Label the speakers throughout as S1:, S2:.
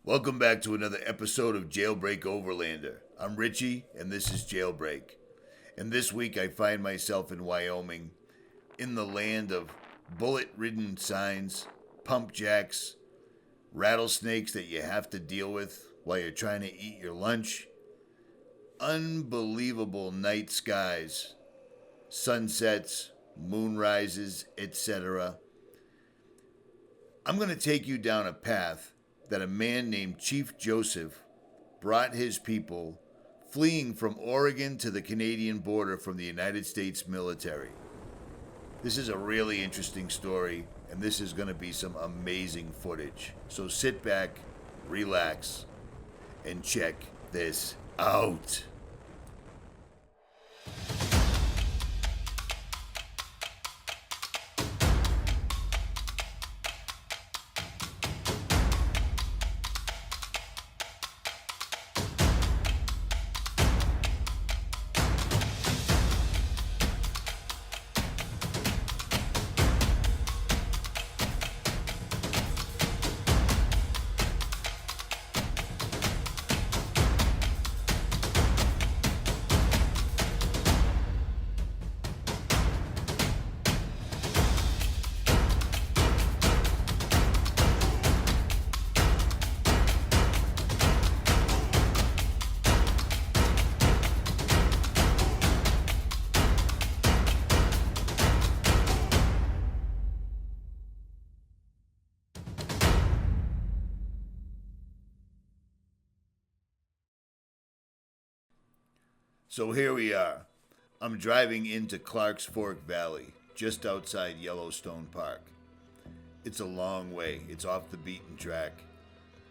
S1: Welcome back to another episode of JailBreak Overlander. I'm Richie, and this is JailBreak. And this week I find myself in Wyoming, in the land of bullet-ridden signs, pump jacks, rattlesnakes that you have to deal with while you're trying to eat your lunch, unbelievable night skies, sunsets, moonrises, etc. I'm going to take you down a path that a man named Chief Joseph brought his people fleeing from Oregon to the Canadian border from the United States military. This is a really interesting story, and this is going to be some amazing footage. So sit back, relax, and check this out. So here we are. I'm driving into CLARKS Fork Valley, just outside Yellowstone Park. It's a long way. It's off the beaten track.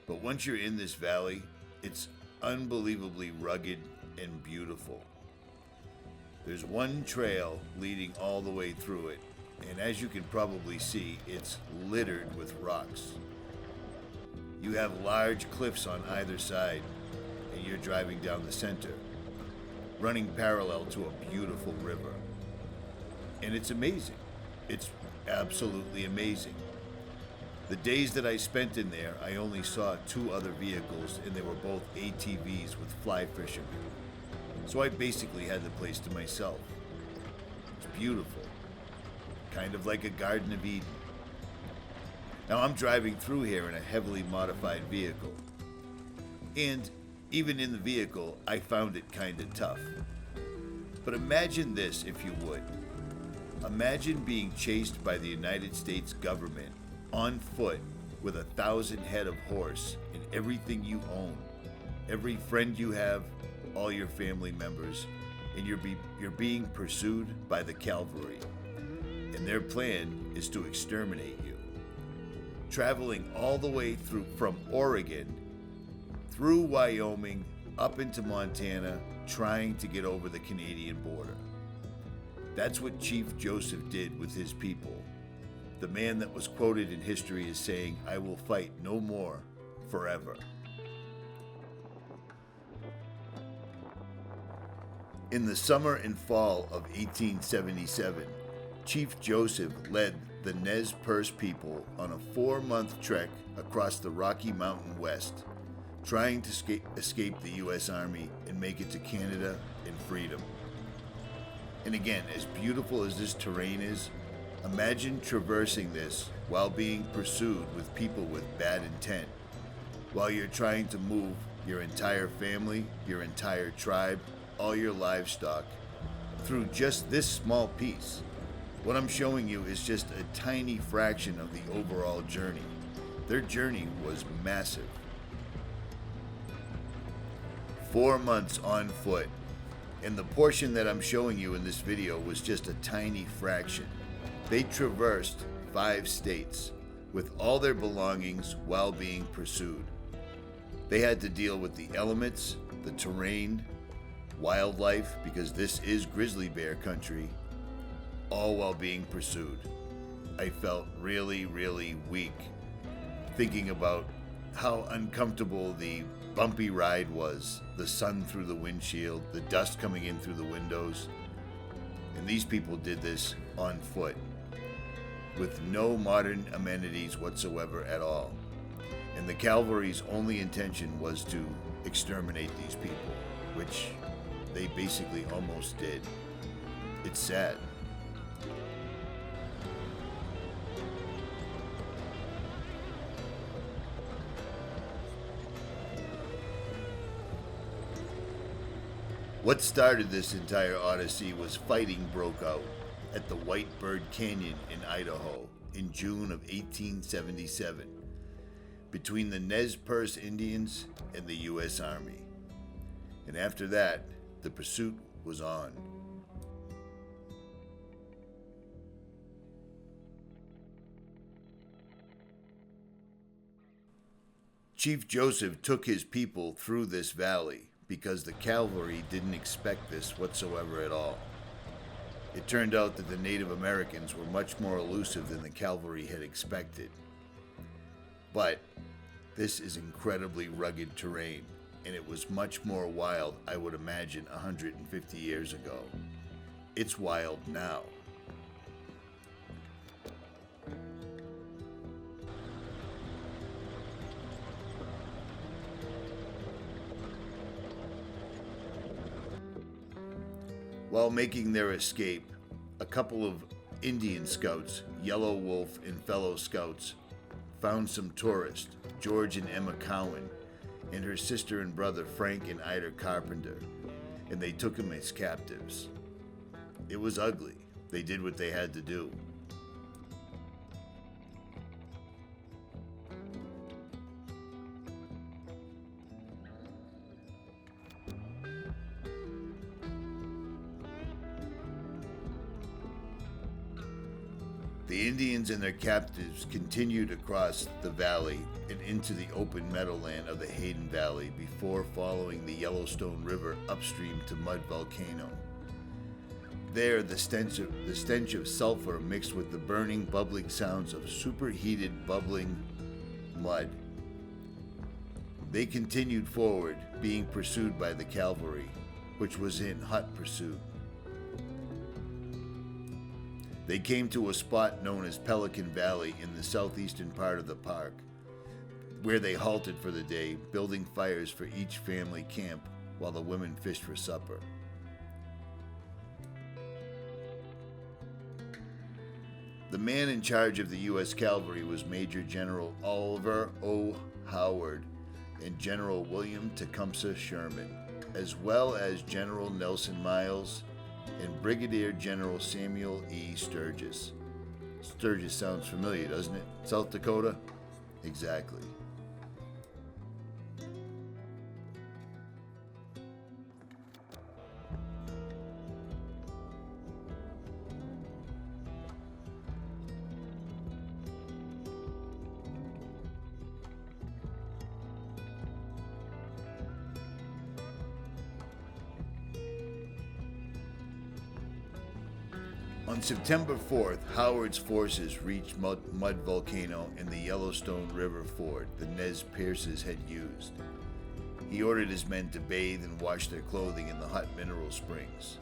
S1: But once you're in this valley, it's unbelievably rugged and beautiful. There's one trail leading all the way through it, and as you can probably see, it's littered with rocks. You have large cliffs on either side, and you're driving down the center, running parallel to a beautiful river. And it's amazing. It's absolutely amazing. The days that I spent in there, I only saw 2 other vehicles, and they were both ATVs with fly fishermen. So I basically had the place to myself. It's beautiful. Kind of like a Garden of Eden. Now I'm driving through here in a heavily modified vehicle. And even in the vehicle, I found it kind of tough. But imagine this, if you would. Imagine being chased by the United States government on foot with 1,000 head of horse and everything you own, every friend you have, all your family members, and you're being pursued by the cavalry. And their plan is to exterminate you. Traveling all the way from Oregon through Wyoming, up into Montana, trying to get over the Canadian border. That's what Chief Joseph did with his people. The man that was quoted in history as saying, "I will fight no more forever." In the summer and fall of 1877, Chief Joseph led the Nez Perce people on a 4-month trek across the Rocky Mountain West, trying to escape the U.S. Army and make it to Canada and freedom. And again, as beautiful as this terrain is, imagine traversing this while being pursued with people with bad intent, while you're trying to move your entire family, your entire tribe, all your livestock, through just this small piece. What I'm showing you is just a tiny fraction of the overall journey. Their journey was massive. 4 months on foot, and the portion that I'm showing you in this video was just a tiny fraction. They traversed 5 states with all their belongings while being pursued. They had to deal with the elements, the terrain, wildlife, because this is grizzly bear country, all while being pursued. I felt really, really weak thinking about how uncomfortable the bumpy ride was, the sun through the windshield, the dust coming in through the windows. And these people did this on foot with no modern amenities whatsoever at all. and the cavalry's only intention was to exterminate these people, which they basically almost did. It's sad. What started this entire odyssey was fighting broke out at the White Bird Canyon in Idaho in June of 1877 between the Nez Perce Indians and the U.S. Army. And after that, the pursuit was on. Chief Joseph took his people through this valley because the cavalry didn't expect this whatsoever at all. It turned out that the Native Americans were much more elusive than the cavalry had expected. But this is incredibly rugged terrain, and it was much more wild, I would imagine, 150 years ago. It's wild now. While making their escape, a couple of Indian scouts, Yellow Wolf and fellow scouts, found some tourists, George and Emma Cowan, and her sister and brother Frank and Ida Carpenter, and they took them as captives. It was ugly. They did what they had to do. The Indians and their captives continued across the valley and into the open meadowland of the Hayden Valley before following the Yellowstone River upstream to Mud Volcano. There, the stench of sulfur mixed with the burning, bubbling sounds of superheated, bubbling mud. They continued forward, being pursued by the cavalry, which was in hot pursuit. They came to a spot known as Pelican Valley in the southeastern part of the park, where they halted for the day, building fires for each family camp while the women fished for supper. The man in charge of the U.S. Cavalry was Major General Oliver O. Howard and General William Tecumseh Sherman, as well as General Nelson Miles and Brigadier General Samuel E. Sturgis. Sturgis sounds familiar, doesn't it? South Dakota? Exactly. On September 4th, Howard's forces reached Mud Volcano and the Yellowstone River ford the Nez Perces had used. He ordered his men to bathe and wash their clothing in the hot mineral springs.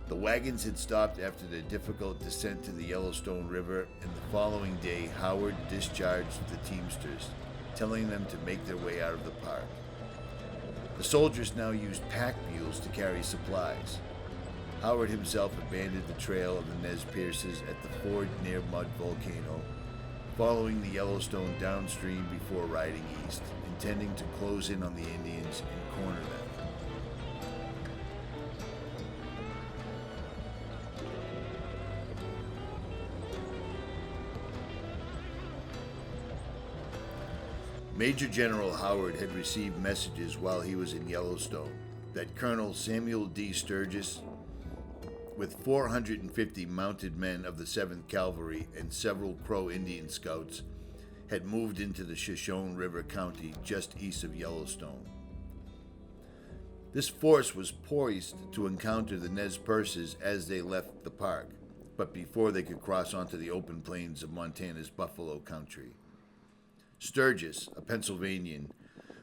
S1: The wagons had stopped after the difficult descent to the Yellowstone River, and the following day Howard discharged the teamsters, telling them to make their way out of the park. The soldiers now used pack mules to carry supplies. Howard himself abandoned the trail of the Nez Perces at the ford near Mud Volcano, following the Yellowstone downstream before riding east, intending to close in on the Indians and corner them. Major General Howard had received messages while he was in Yellowstone that Colonel Samuel D. Sturgis, with 450 mounted men of the 7th Cavalry and several Crow Indian scouts, had moved into the Shoshone River County just east of Yellowstone. This force was poised to encounter the Nez Perces as they left the park, but before they could cross onto the open plains of Montana's Buffalo Country. Sturgis, a Pennsylvanian,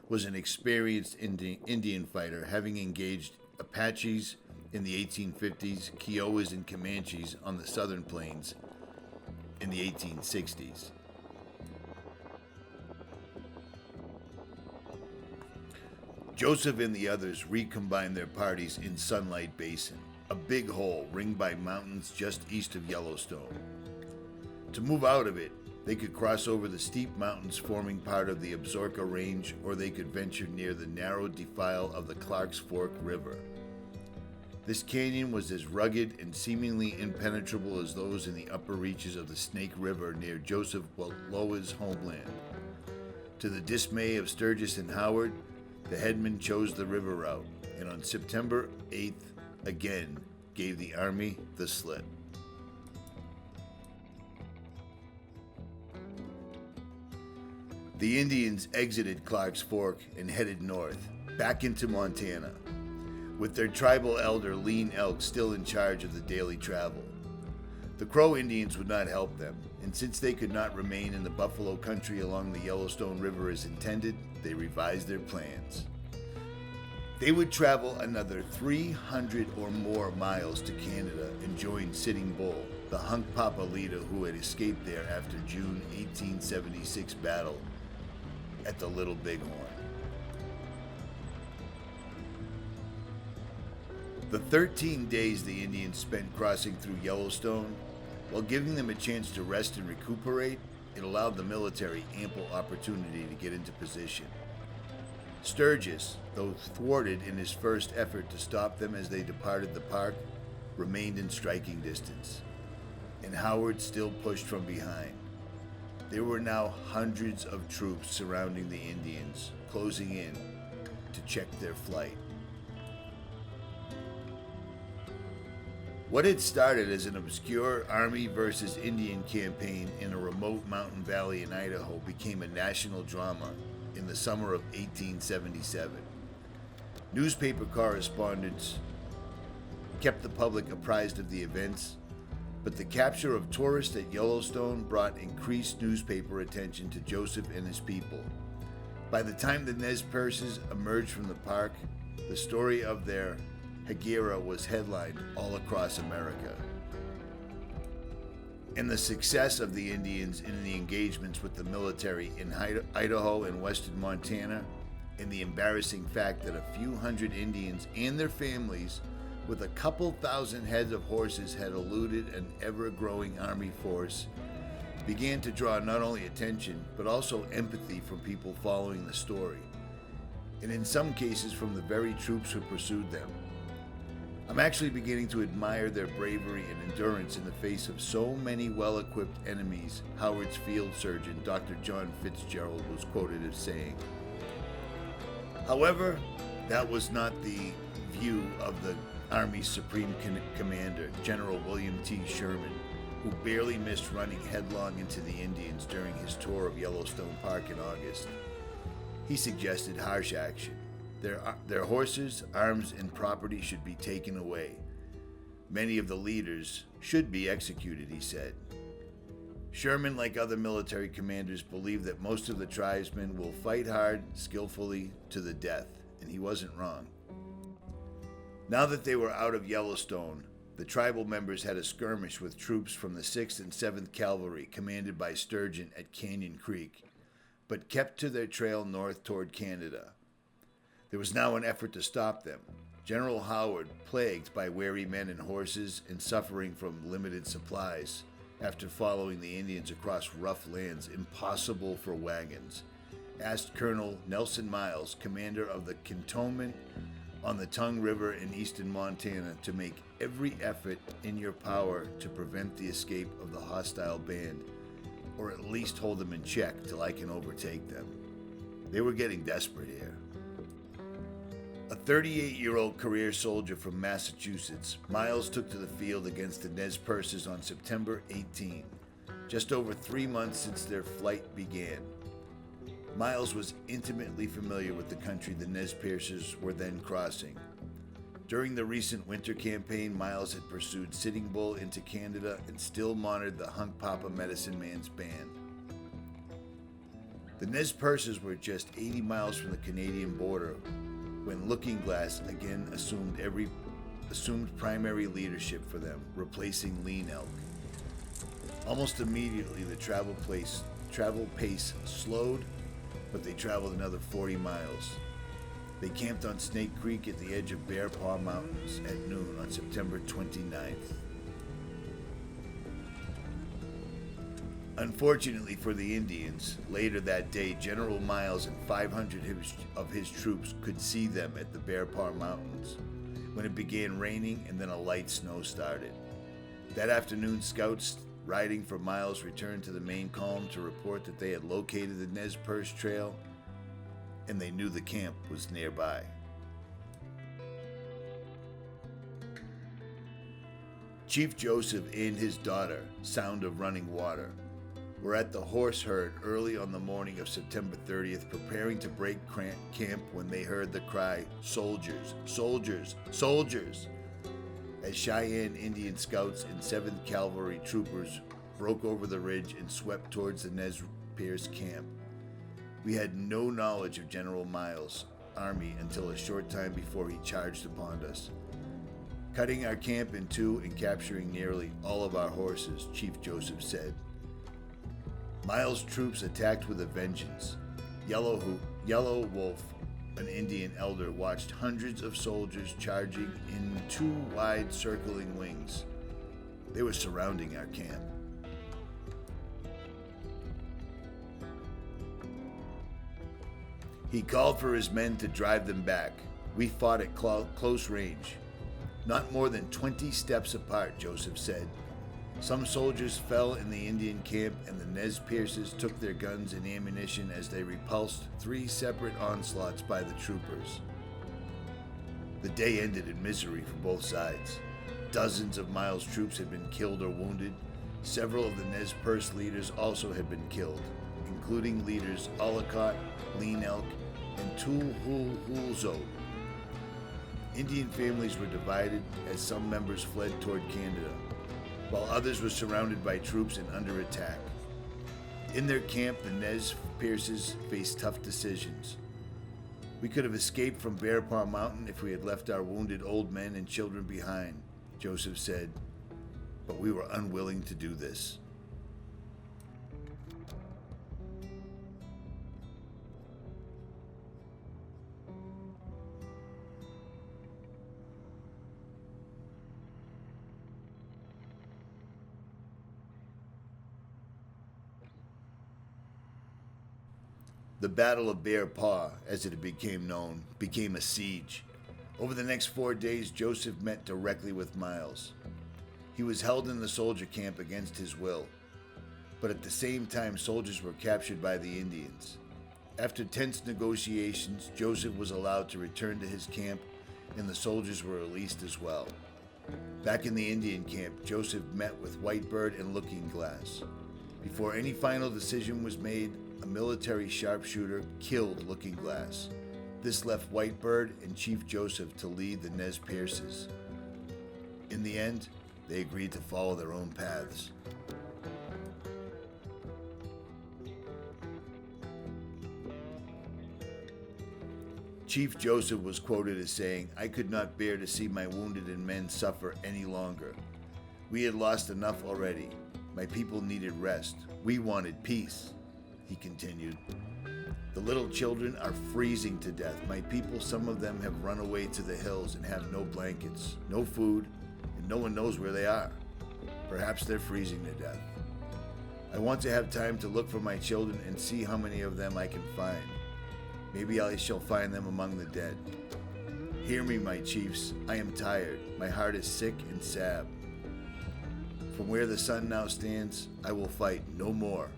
S1: was an experienced Indian fighter, having engaged Apaches in the 1850s, Kiowas and Comanches on the southern plains in the 1860s. Joseph and the others recombined their parties in Sunlight Basin, a big hole ringed by mountains just east of Yellowstone. To move out of it, they could cross over the steep mountains forming part of the Absaroka Range, or they could venture near the narrow defile of the CLARKS Fork River. This canyon was as rugged and seemingly impenetrable as those in the upper reaches of the Snake River near Joseph Wallowa's homeland. To the dismay of Sturgis and Howard, the headmen chose the river route, and on September 8th, again gave the Army the slip. The Indians exited Clark's Fork and headed north, back into Montana, with their tribal elder Lean Elk still in charge of the daily travel. The Crow Indians would not help them, and since they could not remain in the buffalo country along the Yellowstone River as intended, they revised their plans. They would travel another 300 or more miles to Canada and join Sitting Bull, the Hunkpapa leader who had escaped there after June 1876 battle at the Little Bighorn. The 13 days the Indians spent crossing through Yellowstone, while giving them a chance to rest and recuperate, it allowed the military ample opportunity to get into position. Sturgis, though thwarted in his first effort to stop them as they departed the park, remained in striking distance, and Howard still pushed from behind. There were now hundreds of troops surrounding the Indians, closing in to check their flight. What had started as an obscure Army versus Indian campaign in a remote mountain valley in Idaho became a national drama in the summer of 1877. Newspaper correspondents kept the public apprised of the events, but the capture of tourists at Yellowstone brought increased newspaper attention to Joseph and his people. By the time the Nez Perces emerged from the park, the story of their hegira was headlined all across America. And the success of the Indians in the engagements with the military in Idaho and western Montana, and the embarrassing fact that a few hundred Indians and their families with a couple thousand heads of horses had eluded an ever-growing Army force, began to draw not only attention, but also empathy from people following the story, and in some cases from the very troops who pursued them. I'm actually beginning to admire their bravery and endurance in the face of so many well-equipped enemies, Howard's field surgeon, Dr. John Fitzgerald, was quoted as saying. However, that was not the view of the Army's Supreme Commander, General William T. Sherman, who barely missed running headlong into the Indians during his tour of Yellowstone Park in August. He suggested harsh action. Their horses, arms, and property should be taken away. Many of the leaders should be executed, he said. Sherman, like other military commanders, believed that most of the tribesmen will fight hard, skillfully, to the death, and he wasn't wrong. Now that they were out of Yellowstone, the tribal members had a skirmish with troops from the 6th and 7th Cavalry, commanded by Sturgeon at Canyon Creek, but kept to their trail north toward Canada. There was now an effort to stop them. General Howard, plagued by weary men and horses and suffering from limited supplies after following the Indians across rough lands impossible for wagons, asked Colonel Nelson Miles, commander of the cantonment on the Tongue River in eastern Montana, to make every effort in your power to prevent the escape of the hostile band, or at least hold them in check till I can overtake them. They were getting desperate here. A 38-year-old career soldier from Massachusetts, Miles took to the field against the Nez Perces on September 18, just over 3 months since their flight began. Miles was intimately familiar with the country the Nez Perces were then crossing. During the recent winter campaign, Miles had pursued Sitting Bull into Canada and still monitored the Hunkpapa Medicine Man's band. The Nez Perces were just 80 miles from the Canadian border when Looking Glass again assumed primary leadership for them, replacing Lean Elk. Almost immediately, the travel pace slowed, but they traveled another 40 miles. They camped on Snake Creek at the edge of Bear Paw Mountains at noon on September 29th. Unfortunately for the Indians, later that day, General Miles and 500 of his troops could see them at the Bear Paw Mountains when it began raining and then a light snow started. That afternoon, scouts riding for Miles returned to the main column to report that they had located the Nez Perce Trail and they knew the camp was nearby. Chief Joseph and his daughter, Sound of Running Water, were at the horse herd early on the morning of September 30th, preparing to break camp when they heard the cry, "Soldiers! Soldiers! Soldiers!" as Cheyenne Indian scouts and 7th Cavalry troopers broke over the ridge and swept towards the Nez Perce camp. We had no knowledge of General Miles' army until a short time before he charged upon us, cutting our camp in two and capturing nearly all of our horses, Chief Joseph said. Miles' troops attacked with a vengeance. Yellow Wolf, an Indian elder, watched hundreds of soldiers charging in two wide circling wings. They were surrounding our camp. He called for his men to drive them back. We fought at close range. Not more than 20 steps apart, Joseph said. Some soldiers fell in the Indian camp and the Nez Perces took their guns and ammunition as they repulsed 3 separate onslaughts by the troopers. The day ended in misery for both sides. Dozens of Miles' troops had been killed or wounded. Several of the Nez Perce leaders also had been killed, including leaders Ollicott, Lean Elk, and Tulhulzo. Indian families were divided as some members fled toward Canada, while others were surrounded by troops and under attack. In their camp, the Nez Perces faced tough decisions. We could have escaped from Bear Paw Mountain if we had left our wounded old men and children behind, Joseph said, but we were unwilling to do this. The Battle of Bear Paw, as it became known, became a siege. Over the next 4 days, Joseph met directly with Miles. He was held in the soldier camp against his will, but at the same time, soldiers were captured by the Indians. After tense negotiations, Joseph was allowed to return to his camp, and the soldiers were released as well. Back in the Indian camp, Joseph met with Whitebird and Looking Glass. Before any final decision was made, a military sharpshooter killed Looking Glass. This left Whitebird and Chief Joseph to lead the Nez Perces. In the end, they agreed to follow their own paths. Chief Joseph was quoted as saying, "I could not bear to see my wounded and men suffer any longer. We had lost enough already. My people needed rest. We wanted peace," he continued. "The little children are freezing to death. My people, some of them have run away to the hills and have no blankets, no food, and no one knows where they are. Perhaps they're freezing to death. I want to have time to look for my children and see how many of them I can find. Maybe I shall find them among the dead. Hear me, my chiefs. I am tired. My heart is sick and sad. From where the sun now stands, I will fight no more.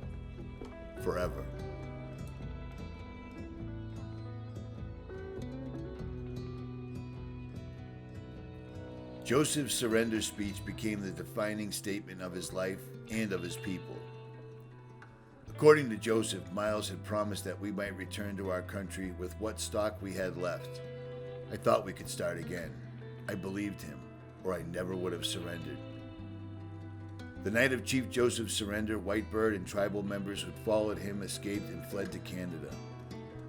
S1: Forever." Joseph's surrender speech became the defining statement of his life and of his people. According to Joseph, Miles had promised that we might return to our country with what stock we had left. I thought we could start again. I believed him, or I never would have surrendered. The night of Chief Joseph's surrender, Whitebird and tribal members who had followed him escaped and fled to Canada.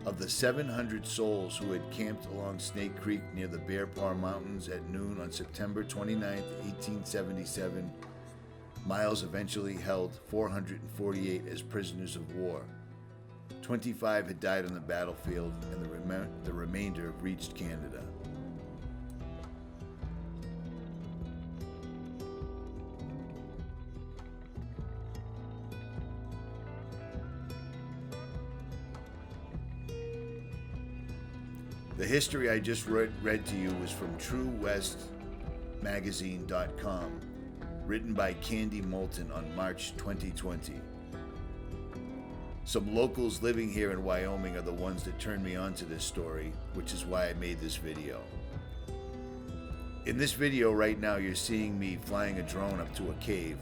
S1: Of the 700 souls who had camped along Snake Creek near the Bear Paw Mountains at noon on September 29, 1877, Miles eventually held 448 as prisoners of war. 25 had died on the battlefield, and the remainder reached Canada. The history I just read to you was from TrueWestMagazine.com, written by Candy Moulton on March 2020. Some locals living here in Wyoming are the ones that turned me on to this story, which is why I made this video. In this video right now, you're seeing me flying a drone up to a cave.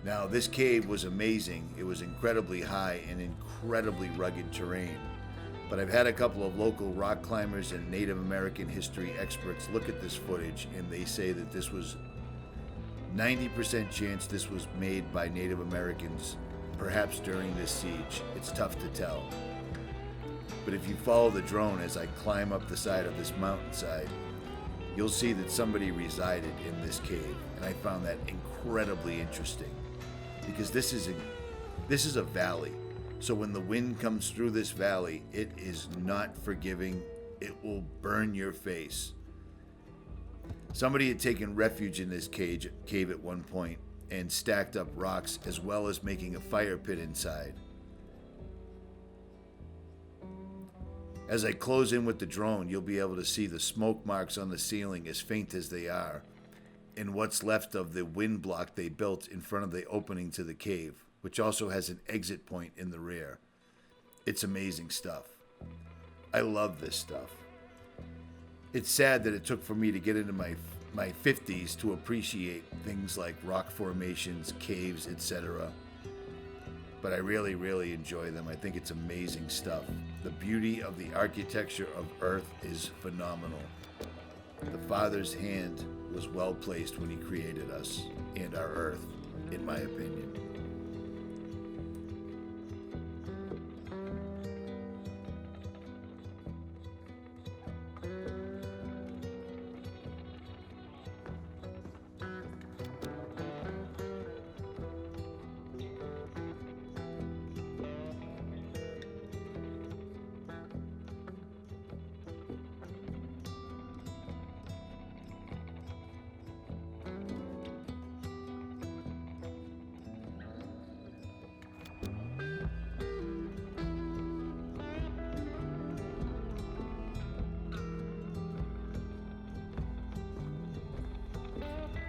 S1: Now, this cave was amazing. It was incredibly high and incredibly rugged terrain. But I've had a couple of local rock climbers and Native American history experts look at this footage, and they say that this was 90% chance this was made by Native Americans, perhaps during this siege. It's tough to tell. But if you follow the drone as I climb up the side of this mountainside, you'll see that somebody resided in this cave, and I found that incredibly interesting because this is a valley. So when the wind comes through this valley, it is not forgiving. It will burn your face. Somebody had taken refuge in this cave at one point and stacked up rocks, as well as making a fire pit inside. As I close in with the drone, you'll be able to see the smoke marks on the ceiling, as faint as they are, and what's left of the wind block they built in front of the opening to the cave, which also has an exit point in the rear. It's amazing stuff. I love this stuff. It's sad that it took for me to get into my 50s to appreciate things like rock formations, caves, etc. But I really, really enjoy them. I think it's amazing stuff. The beauty of the architecture of Earth is phenomenal. The Father's hand was well placed when he created us and our Earth, in my opinion.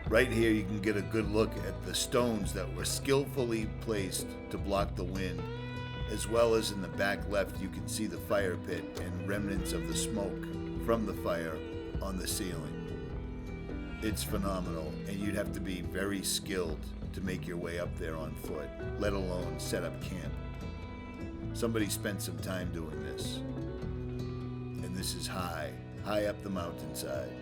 S1: Right here you can get a good look at the stones that were skillfully placed to block the wind, as well as in the back left you can see the fire pit and remnants of the smoke from the fire on the ceiling. It's phenomenal, and you'd have to be very skilled to make your way up there on foot, let alone set up camp. Somebody spent some time doing this, and this is high up the mountainside.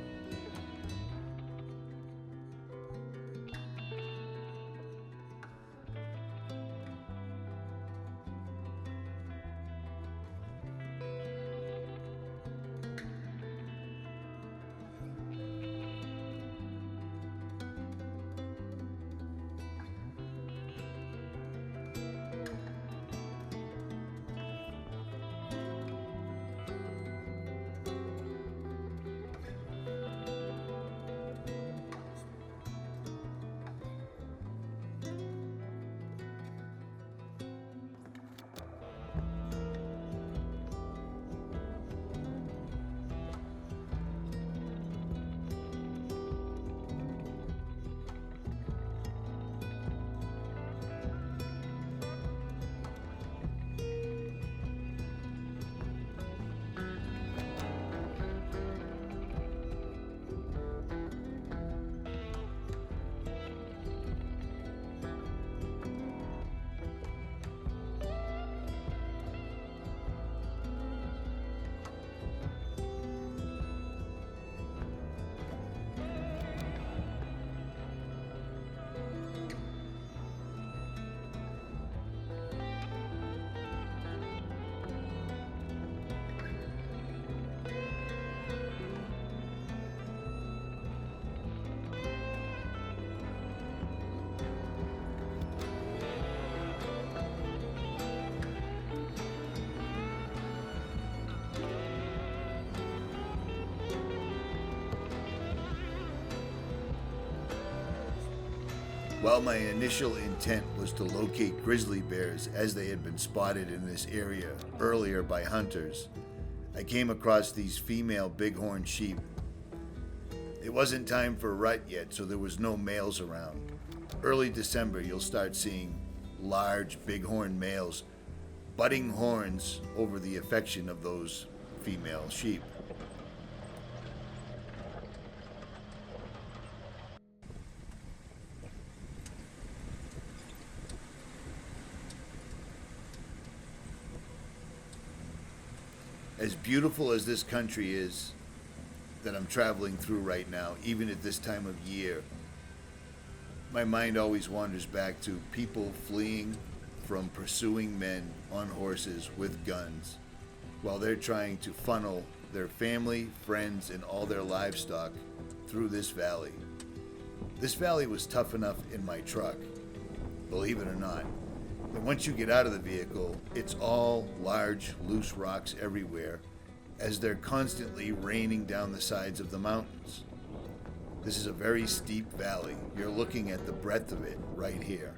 S1: While my initial intent was to locate grizzly bears as they had been spotted in this area earlier by hunters, I came across these female bighorn sheep. It wasn't time for rut yet, so there was no males around. Early December, you'll start seeing large bighorn males butting horns over the affection of those female sheep. As beautiful as this country is that I'm traveling through right now, even at this time of year, my mind always wanders back to people fleeing from pursuing men on horses with guns while they're trying to funnel their family, friends, and all their livestock through this valley. This valley was tough enough in my truck, believe it or not. And once you get out of the vehicle, it's all large, loose rocks everywhere as they're constantly raining down the sides of the mountains. This is a very steep valley. You're looking at the breadth of it right here.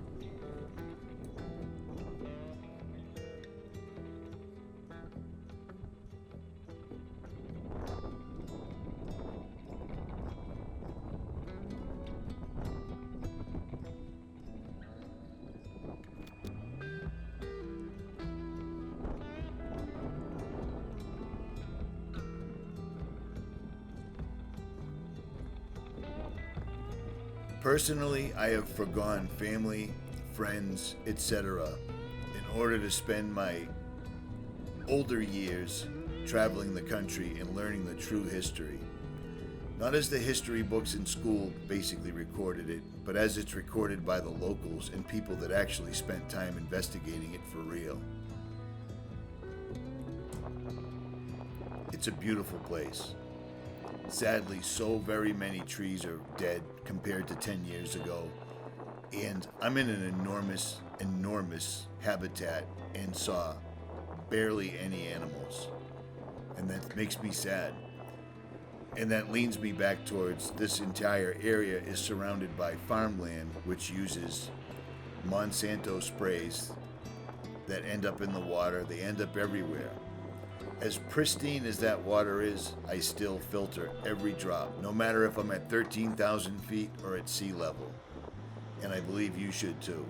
S1: Personally, I have forgone family, friends, etc. in order to spend my older years traveling the country and learning the true history. Not as the history books in school basically recorded it, but as it's recorded by the locals and people that actually spent time investigating it for real. It's a beautiful place. Sadly, so very many trees are dead compared to 10 years ago, and I'm in an enormous habitat and saw barely any animals, and that makes me sad. And that leans me back towards this entire area is surrounded by farmland which uses Monsanto sprays that end up in the water. They end up everywhere. As pristine as that water is, I still filter every drop, no matter if I'm at 13,000 feet or at sea level. And I believe you should too.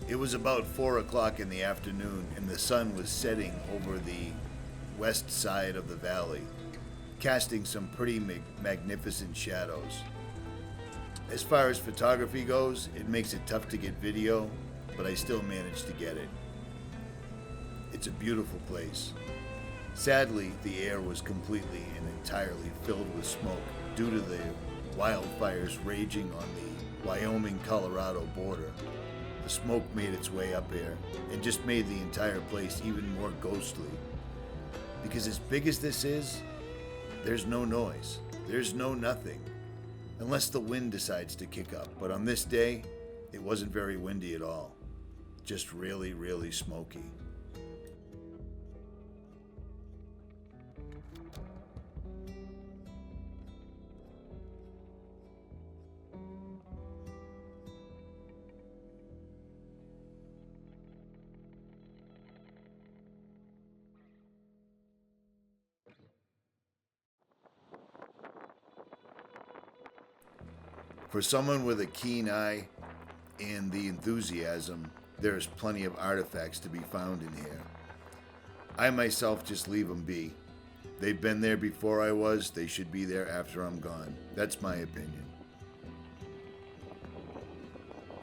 S1: It was about 4 o'clock in the afternoon, and the sun was setting over the west side of the valley, casting some pretty magnificent shadows. As far as photography goes, it makes it tough to get video, but I still managed to get it. It's a beautiful place. Sadly, the air was completely and entirely filled with smoke due to the wildfires raging on the Wyoming-Colorado border. The smoke made its way up here and just made the entire place even more ghostly. Because as big as this is, there's no noise. There's no nothing. Unless the wind decides to kick up. But on this day, it wasn't very windy at all. Just really, really smoky. For someone with a keen eye and the enthusiasm, there is plenty of artifacts to be found in here. I myself just leave them be. They've been there before I was, they should be there after I'm gone. That's my opinion.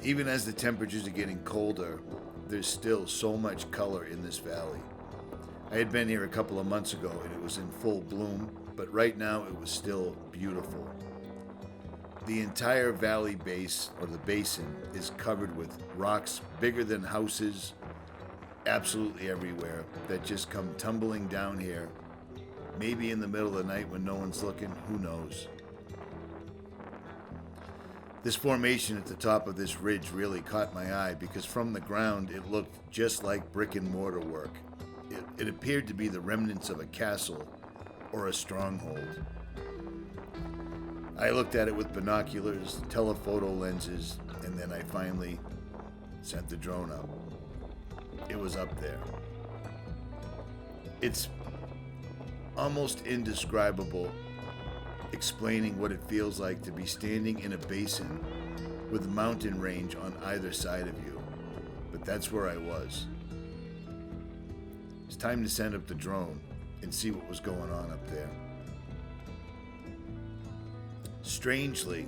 S1: Even as the temperatures are getting colder, there's still so much color in this valley. I had been here a couple of months ago and it was in full bloom, but right now it was still beautiful. The entire valley base, or the basin, is covered with rocks bigger than houses, absolutely everywhere, that just come tumbling down here. Maybe in the middle of the night when no one's looking, who knows? This formation at the top of this ridge really caught my eye because from the ground it looked just like brick and mortar work. It appeared to be the remnants of a castle or a stronghold. I looked at it with binoculars, telephoto lenses, and then I finally sent the drone up. It was up there. It's almost indescribable explaining what it feels like to be standing in a basin with mountain range on either side of you. But that's where I was. It's time to send up the drone and see what was going on up there. Strangely,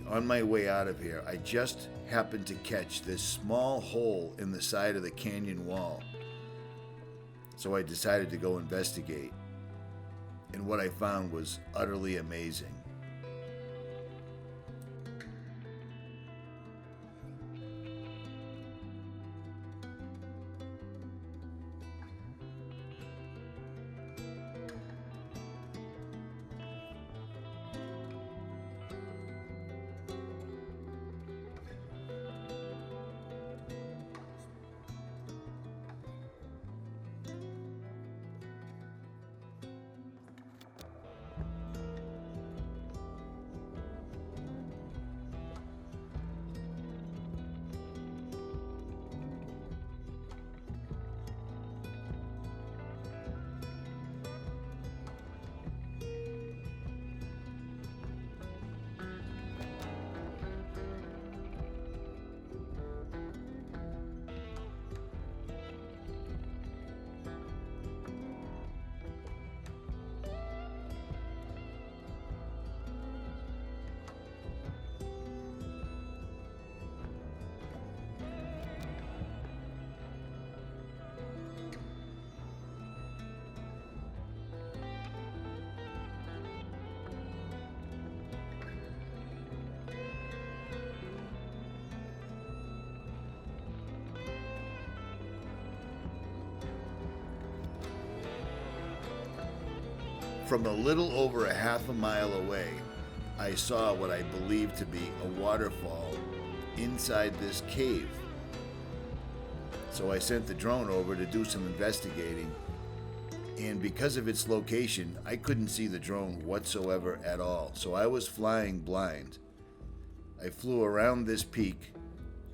S1: on my way out of here, I just happened to catch this small hole in the side of the canyon wall. So I decided to go investigate. And what I found was utterly amazing. From a little over a half a mile away, I saw what I believed to be a waterfall inside this cave. So I sent the drone over to do some investigating, and because of its location, I couldn't see the drone whatsoever at all, so I was flying blind. I flew around this peak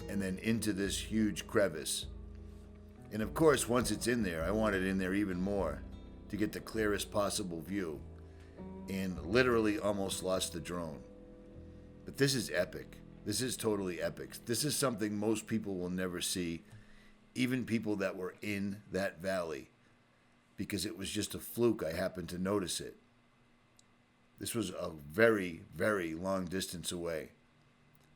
S1: and then into this huge crevice. And of course, once it's in there, I want it in there even more to get the clearest possible view, and literally almost lost the drone. But this is epic. This is totally epic. This is something most people will never see, even people that were in that valley, because it was just a fluke I happened to notice it. This was a very, very long distance away.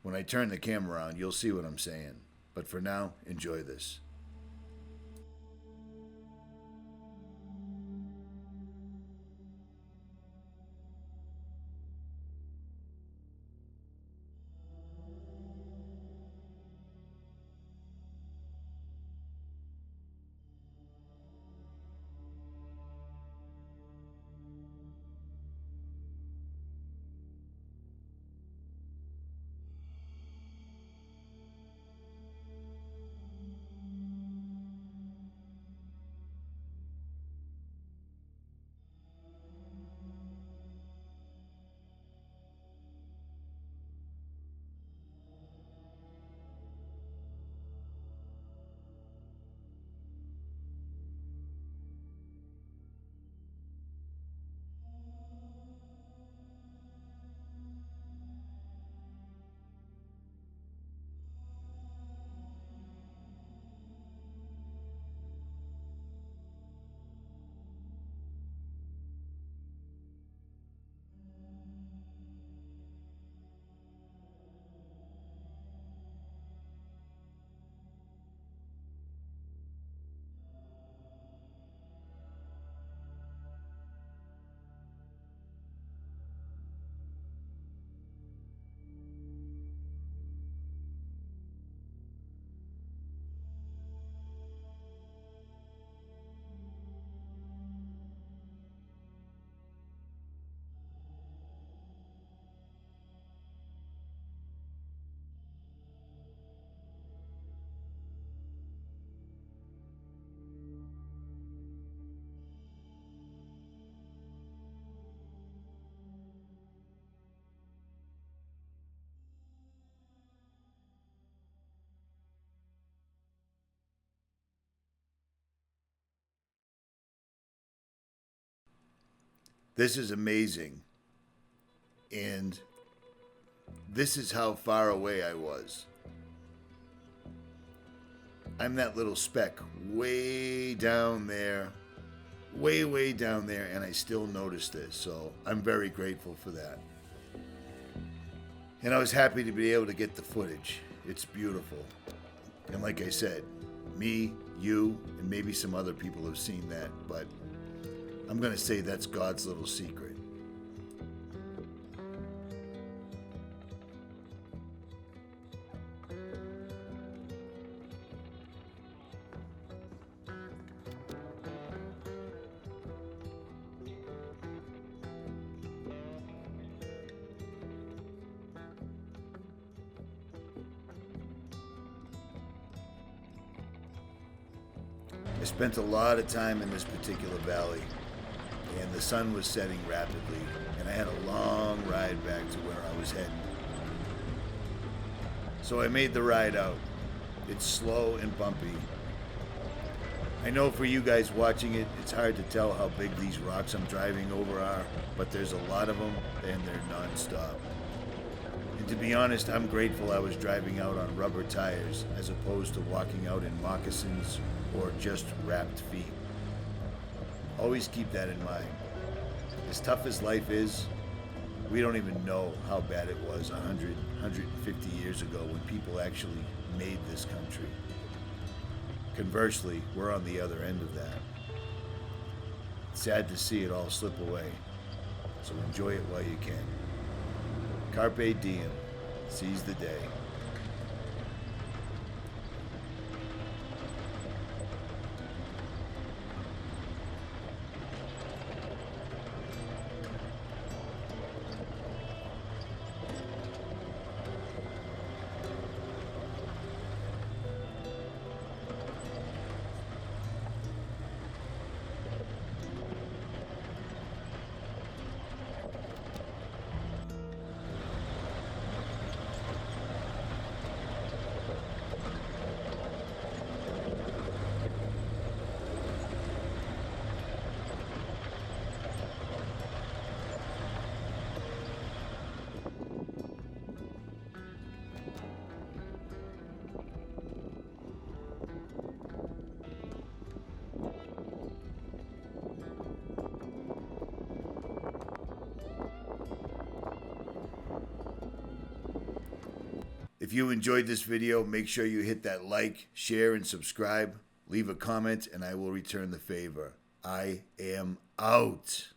S1: When I turn the camera on, you'll see what I'm saying. But for now, enjoy this. This is amazing. And this is how far away I was. I'm that little speck way down there, way down there, and I still noticed this. So I'm very grateful for that. And I was happy to be able to get the footage. It's beautiful. And like I said, me, you, and maybe some other people have seen that, but I'm going to say that's God's little secret. I spent a lot of time in this particular valley, and the sun was setting rapidly, and I had a long ride back to where I was heading. So I made the ride out. It's slow and bumpy. I know for you guys watching it, it's hard to tell how big these rocks I'm driving over are, but there's a lot of them, and they're non-stop. And to be honest, I'm grateful I was driving out on rubber tires as opposed to walking out in moccasins or just wrapped feet. Always keep that in mind. As tough as life is, we don't even know how bad it was 100, 150 years ago when people actually made this country. Conversely, we're on the other end of that. It's sad to see it all slip away, so enjoy it while you can. Carpe diem, seize the day. If you enjoyed this video, make sure you hit that like, share, and subscribe. Leave a comment, and I will return the favor. I am out.